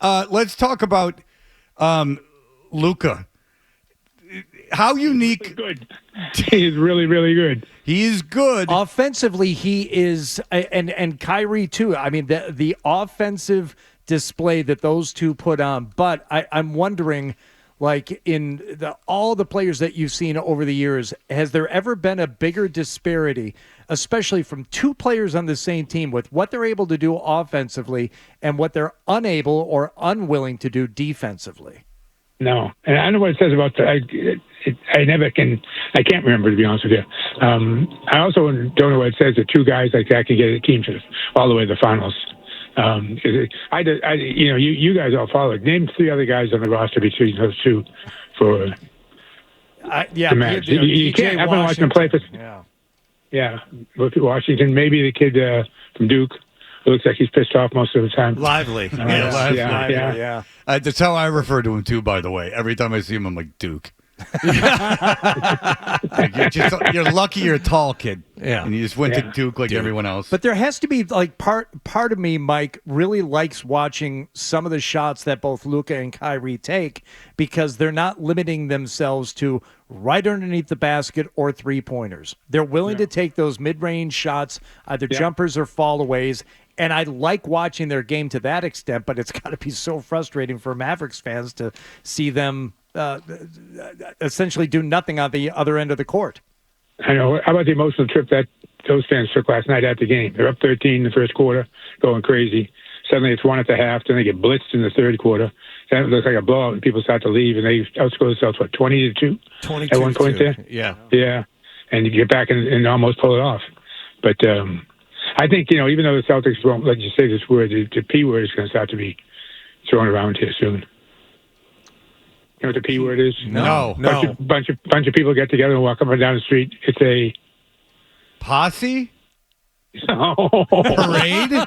let's talk about Luka. How unique? Good. He's really, really good. He is good. Offensively, he is, and Kyrie too. I mean, the offensive display that those two put on. But I'm wondering, like in all the players that you've seen over the years, has there ever been a bigger disparity, especially from two players on the same team, with what they're able to do offensively and what they're unable or unwilling to do defensively? No, and I know what it says about the. I can't remember, to be honest with you. I also don't know what it says that two guys like that can get a team to all the way to the finals. You guys all follow it. Name three other guys on the roster between those two for the Mavs. You can't. I've been watching them play for. Yeah, Washington. Maybe the kid from Duke. It looks like he's pissed off most of the time. Lively. Lively. That's how I refer to him, too, by the way. Every time I see him, I'm like, Duke. You're lucky you're a tall kid. Yeah. And you just went to Duke like everyone else. But there has to be, like, part of me, Mike, really likes watching some of the shots that both Luka and Kyrie take, because they're not limiting themselves to right underneath the basket or three-pointers. They're willing to take those mid-range shots, either jumpers or fall-aways. And I like watching their game to that extent, but it's got to be so frustrating for Mavericks fans to see them essentially do nothing on the other end of the court. I know. How about the emotional trip that those fans took last night at the game? They're up 13 in the first quarter, going crazy. Suddenly it's 1 at the half, then they get blitzed in the third quarter. Then it looks like a blowout, and people start to leave, and they outscore themselves, 20-2? 22 at one point there? Yeah. Yeah. And you get back and almost pull it off. But I think, even though the Celtics won't let you say this word, the P word is going to start to be thrown around here soon. You know what the P word is? No. Bunch of people get together and walk up and down the street. It's a posse? Parade?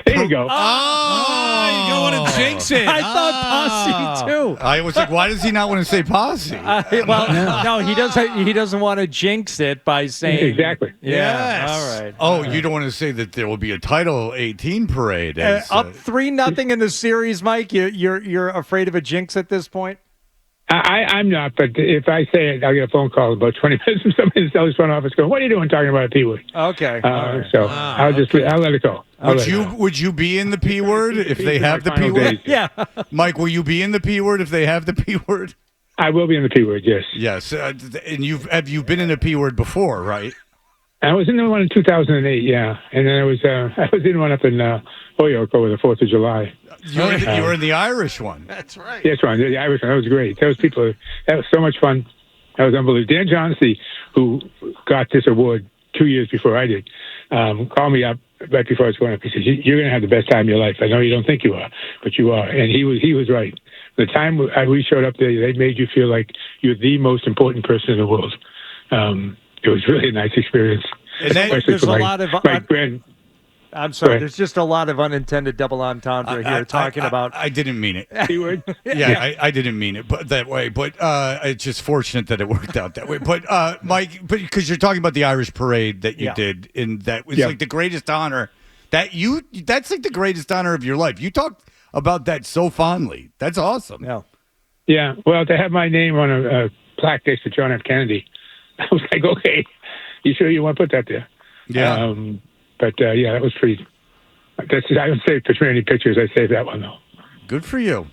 There you go. You don't want to jinx it. I thought posse too. I was like, why does he not want to say posse? No, he doesn't. He doesn't want to jinx it by saying exactly. Yeah. Yes. All right. Oh, you don't want to say that there will be a Title 18 parade. Up 3-0 in the series, Mike. You're afraid of a jinx at this point? I'm not, but if I say it, I'll get a phone call about 20 minutes from somebody in the Celtics front office going, "What are you doing talking about a P word?" Okay. So I'll let it go. Would you be in the P word if they have the P word? Yeah. Mike, will you be in the P word if they have the P word? I will be in the P word, yes. Yes. And you've been in a P word before, right? I was in the one in 2008, yeah, and then I was in one up in Holyoke over the 4th of July. You were in the Irish one. That's right. Yes, Ron, the Irish one. That was great. That was so much fun. That was unbelievable. Dan Johnsey, who got this award 2 years before I did, called me up right before I was going up. He said, "You're going to have the best time of your life. I know you don't think you are, but you are." And he was right. The time we showed up there, they made you feel like you're the most important person in the world. It was really a nice experience. And then there's a lot of I'm sorry. There's just a lot of unintended double entendre here talking about. I didn't mean it. P-word? Yeah, I didn't mean it, but that way. But it's just fortunate that it worked out that way. But Mike, because you're talking about the Irish parade that you did, and that was like the greatest honor that's like the greatest honor of your life. You talked about that so fondly. That's awesome. Yeah. Yeah. Well, to have my name on a plaque next to John F. Kennedy, I was like, okay, you sure you want to put that there? Yeah. That was pretty. I don't save too many pictures. I saved that one though. Good for you.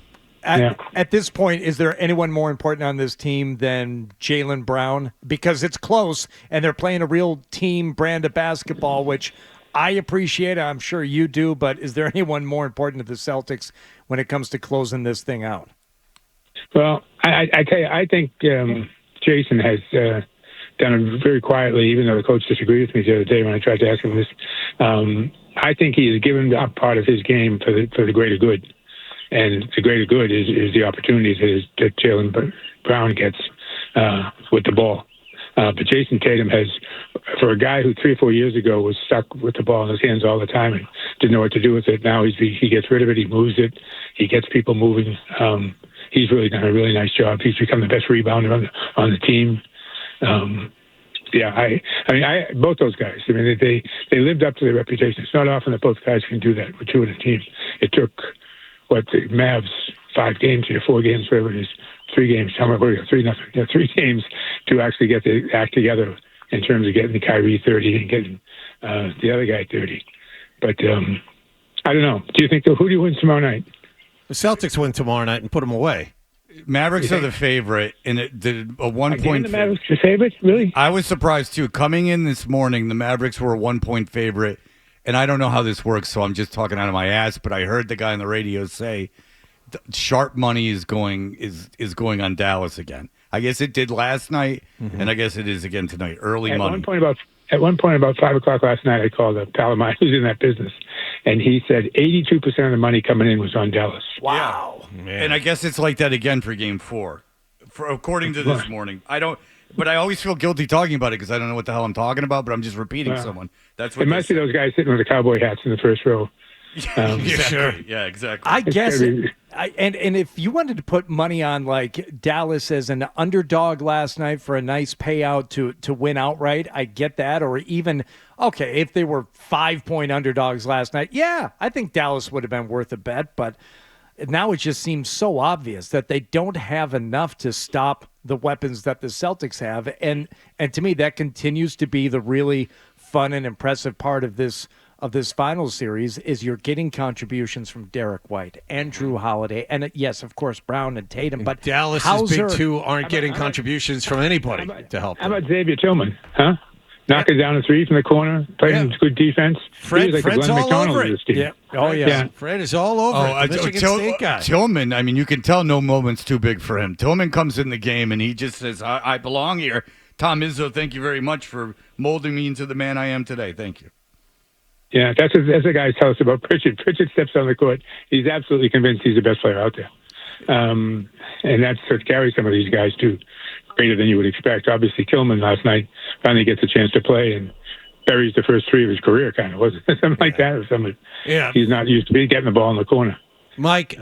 At this point, is there anyone more important on this team than Jaylen Brown? Because it's close, and they're playing a real team brand of basketball, which I appreciate. I'm sure you do. But is there anyone more important to the Celtics when it comes to closing this thing out? Well, I tell you, I think Jason has done it very quietly, even though the coach disagreed with me the other day when I tried to ask him this. I think he has given up part of his game for the greater good. And the greater good is the opportunities that Jaylen Brown gets with the ball. But Jason Tatum has, for a guy who 3 or 4 years ago was stuck with the ball in his hands all the time and didn't know what to do with it, now he gets rid of it, he moves it, he gets people moving. He's really done a really nice job. He's become the best rebounder on the team. Both those guys. I mean, they lived up to their reputation. It's not often that both guys can do that with two of the team. It took the Mavs 5 games or 4 games, whatever it is, 3 games. How much? 3-0. Yeah, 3 games to actually get the act together in terms of getting the Kyrie 30 and getting the other guy 30. But I don't know. Do you think who do you win tomorrow night? The Celtics win tomorrow night and put them away. Mavericks are the favorite, and a 1 point. The Mavericks are the favorite, really? I was surprised too. Coming in this morning, the Mavericks were a 1 point favorite, and I don't know how this works, so I'm just talking out of my ass. But I heard the guy on the radio say, "Sharp money is going on Dallas again." I guess it did last night, and I guess it is again tonight. Early money. At one point, about 5 o'clock last night, I called a pal of mine who's in that business, and he said 82% of the money coming in was on Dallas. Wow. Yeah. And I guess it's like that again for Game 4, according to this morning. But I always feel guilty talking about it because I don't know what the hell I'm talking about. But I'm just repeating someone. That's what it must be those guys sitting with the cowboy hats in the first row. Exactly. Sure. Yeah, exactly. I guess and if you wanted to put money on like Dallas as an underdog last night for a nice payout to win outright, I get that. Or even, okay, if they were 5-point underdogs last night, yeah, I think Dallas would have been worth a bet. But now it just seems so obvious that they don't have enough to stop the weapons that the Celtics have. And to me, that continues to be the really fun and impressive part of this finals series is you're getting contributions from Derek White and Drew Holiday, and yes, of course, Brown and Tatum. But Dallas's big two aren't getting contributions from anybody to help them. How about Xavier Tillman? Huh? Knocking down a 3 from the corner, playing good defense. Fred's all over it. Yeah. Oh, yeah. Fred is all over it. The Michigan State guy. Tillman, I mean, you can tell no moment's too big for him. Tillman comes in the game, and he just says, I belong here. Tom Izzo, thank you very much for molding me into the man I am today. Thank you. Yeah, that's the guys tell us about Pritchard. Pritchard steps on the court. He's absolutely convinced he's the best player out there. And that's what carries some of these guys, too, greater than you would expect. Obviously, Tillman last night finally gets a chance to play and buries the first 3 of his career, kind of, wasn't it? Something like that. Or something. Yeah. He's not used to getting the ball in the corner. Mike,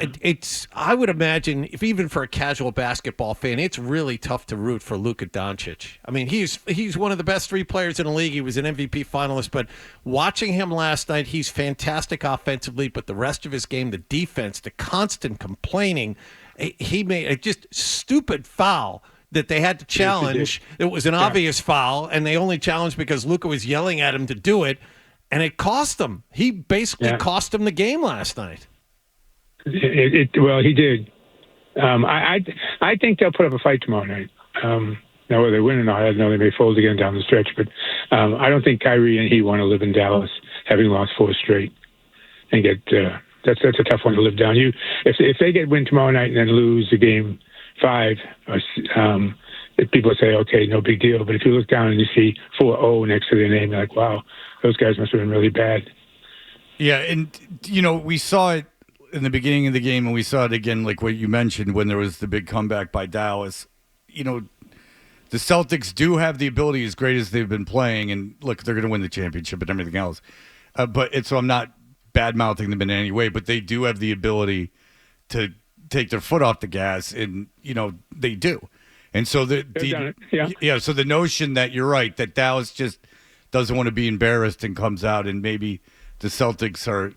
I would imagine, if even for a casual basketball fan, it's really tough to root for Luka Doncic. I mean, he's one of the best 3 players in the league. He was an MVP finalist, but watching him last night, he's fantastic offensively, but the rest of his game, the defense, the constant complaining, he made a just stupid foul that they had to challenge. It was an obvious foul, and they only challenged because Luka was yelling at him to do it, and it cost them. He basically cost them the game last night. Well, he did. I think they'll put up a fight tomorrow night. Now, whether they win or not, I don't know. They may fold again down the stretch, but I don't think Kyrie and he want to live in Dallas, having lost 4 straight, and get. That's a tough one to live down. If they get win tomorrow night and then lose the game 5, people say, okay, no big deal. But if you look down and you see 4-0 next to their name, you're like, wow, those guys must have been really bad. Yeah, and we saw it in the beginning of the game, and we saw it again, like what you mentioned, when there was the big comeback by Dallas. The Celtics do have the ability, as great as they've been playing, and look, they're going to win the championship and everything else. So I'm not bad-mouthing them in any way, but they do have the ability to take their foot off the gas, and, they do. And so so the notion that you're right, that Dallas just doesn't want to be embarrassed and comes out, and maybe the Celtics are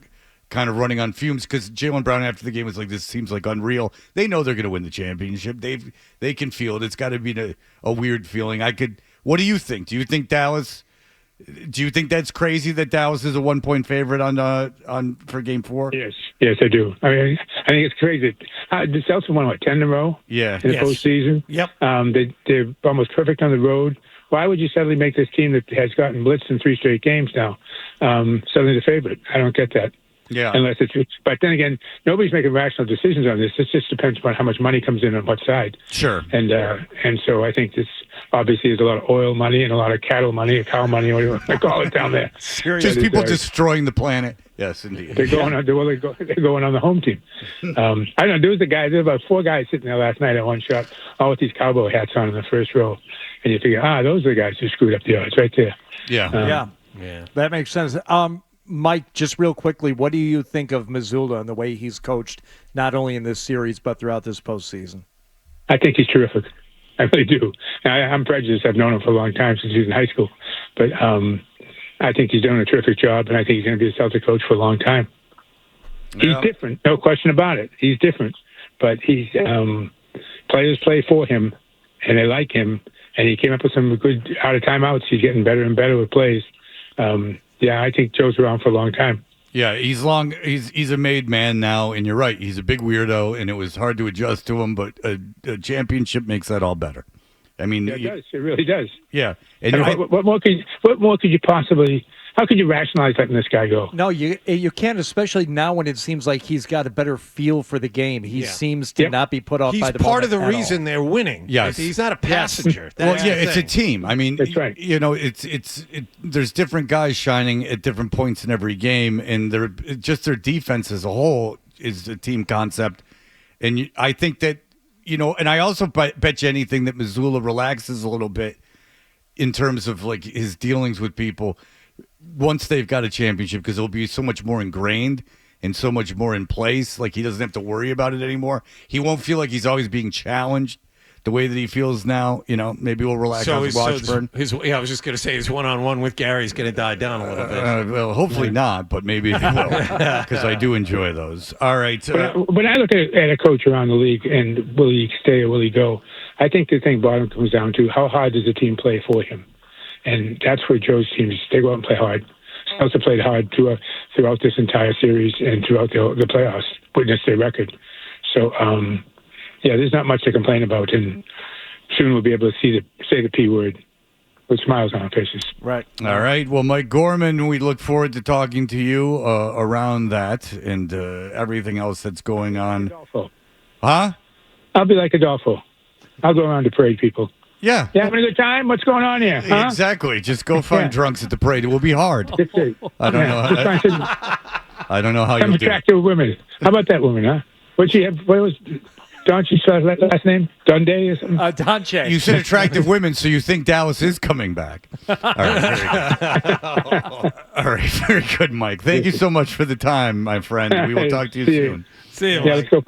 kind of running on fumes, because Jaylen Brown after the game was like, this seems like unreal. They know they're going to win the championship. They can feel it. It's got to be a weird feeling. What do you think? Do you think that's crazy that Dallas is a 1-point favorite on for Game 4? Yes, I do. I mean, I think it's crazy. The Celtics won 10 in a row. In the postseason. Yep. They're almost perfect on the road. Why would you suddenly make this team that has gotten blitzed in 3 straight games now suddenly the favorite? I don't get that. Yeah. Unless but then again, nobody's making rational decisions on this. It just depends upon how much money comes in on what side. Sure. And so I think this obviously is a lot of oil money and a lot of cattle money, or cow money, whatever you want to call it down there. Just people destroying the planet. Yes, indeed. They're going on the home team. I don't know. There were about 4 guys sitting there last night at one shot, all with these cowboy hats on in the first row, and you figure, those are the guys who screwed up the odds right there. Yeah. That makes sense. Mike, just real quickly, what do you think of Mazzulla and the way he's coached, not only in this series, but throughout this postseason? I think he's terrific. I really do. I'm prejudiced. I've known him for a long time, since he was in high school. But I think he's doing a terrific job, and I think he's going to be a Celtic coach for a long time. He's different, no question about it. He's different, but he's players play for him, and they like him. And he came up with some good out of timeouts. He's getting better and better with plays. I think Joe's around for a long time. Yeah, he's a made man now, and you're right. He's a big weirdo, and it was hard to adjust to him, but a championship makes that all better. I mean, it does. It really does. Yeah. And what more could you possibly? How could you rationalize letting this guy go? No, you can't, especially now when it seems like he's got a better feel for the game. He seems to not be put off by the He's part of the moment at reason all. they're winning. Yes. He's not a passenger. It's a team. I mean, that's right. There's different guys shining at different points in every game, and their defense as a whole is a team concept. And I think that, and I also bet you anything that Mazzulla relaxes a little bit in terms of like his dealings with people once they've got a championship, because it'll be so much more ingrained and so much more in place. Like, he doesn't have to worry about it anymore. He won't feel like he's always being challenged the way that he feels now. Maybe we'll relax on Washburn. I was just going to say his one-on-one with Gary's going to die down a little bit. Well, hopefully not, but maybe he will, because I do enjoy those. All right. When I look at a coach around the league and will he stay or will he go, I think the thing bottom comes down to how hard does the team play for him? And that's where Joe's teams, they go out and play hard. Celtics played hard throughout this entire series and throughout the playoffs, witness their record. So, there's not much to complain about. And soon we'll be able to say the P word with smiles on our faces. Right. All right. Well, Mike Gorman, we look forward to talking to you around that and everything else that's going on. Huh? I'll be like Adolfo. I'll go around to parade people. Yeah. You having a good time? What's going on here? Huh? Exactly. Just go find drunks at the parade. It will be hard. I don't know. I don't know how Some you do it. attractive women. How about that woman, huh? What was Doncic's last name? Dundee or something? Doncic. You said attractive women, so you think Dallas is coming back. All right, very good. All right, very good, Mike. Thank you so much for the time, my friend. We will talk to you soon. See you. Yeah, let's go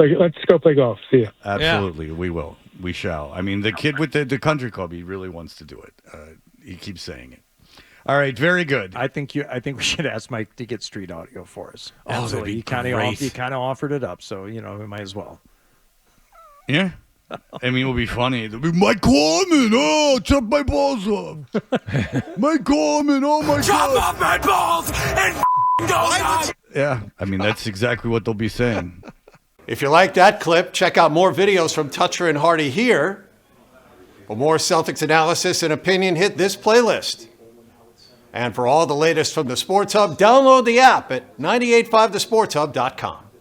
play golf. See you. Absolutely, we will. We shall. I mean, the kid with the country club, he really wants to do it. He keeps saying it. All right, very good. I think we should ask Mike to get street audio for us. Absolutely, He kind of offered it up, so we might as well. Yeah. I mean, it will be funny. It'll be Mike Gorman. Oh, chop my balls off. Mike Gorman. Oh my God. Chop off my balls and go nuts. Yeah. I mean, that's exactly what they'll be saying. If you like that clip, check out more videos from Toucher and Hardy here. For more Celtics analysis and opinion, hit this playlist. And for all the latest from the Sports Hub, download the app at 985thesportshub.com.